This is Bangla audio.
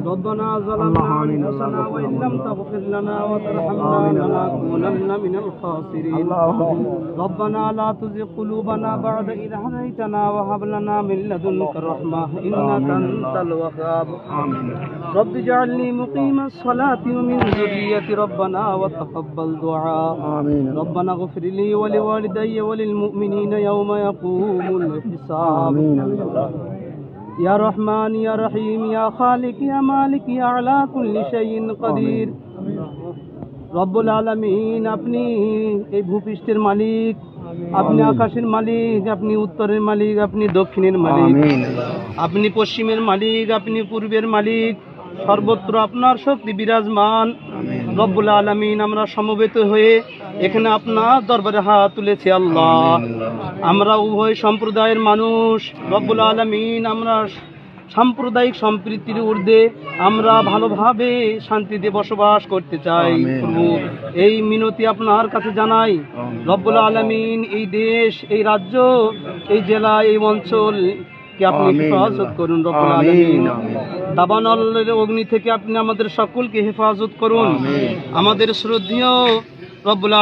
ربنا ظلمنا أنفسنا وإن لم تغفر لنا وترحمنا لنكونن من الخاسرين ربنا لا تزغ قلوبنا بعد إذ هديتنا وهب لنا من لدنك الرحمة إنك أنت الوهاب رب اجعلني مقيم الصلاة ومن ذريتي ربنا وتقبل دعاء ربنا اغفر لي ولوالدي وللمؤمنين يوم يقوم الحساب يا رحمن يا رحيم يا خالق يا مالك يا على كل شيء قدير রব্বুল আলামিন, আপনি এই ভূপৃষ্ঠের মালিক, আপনি আকাশের মালিক, আপনি উত্তরের মালিক, আপনি দক্ষিণের মালিক, আপনি পশ্চিমের মালিক, আপনি পূর্বের মালিক, সর্বত্র আপনার শক্তি বিরাজমান। রব্বুল আলামিন, আমরা সমবেত হয়ে এখানে আপনার দরবারে হাত তুলেছি আল্লাহ। আমরা উভয় সম্প্রদায়ের মানুষ রব্বুল আলামিন, আমরা সাম্প্রদায়িক সম্প্রীতির ঊর্ধ্বে আমরা ভালোভাবে শান্তিতে বসবাস করতে চাই। প্রভু, এই মিনতি আপনার কাছে জানাই রব্বুল আলামিন, এই দেশ, এই রাজ্য, এই জেলা, এই অঞ্চল কে আপনি হেফাজত করুন রব্বুল আলামিন। দাবানলের অগ্নি থেকে আপনি আমাদের সকলকে হেফাজত করুন। আমাদের শ্রদ্ধেয় রব্বুল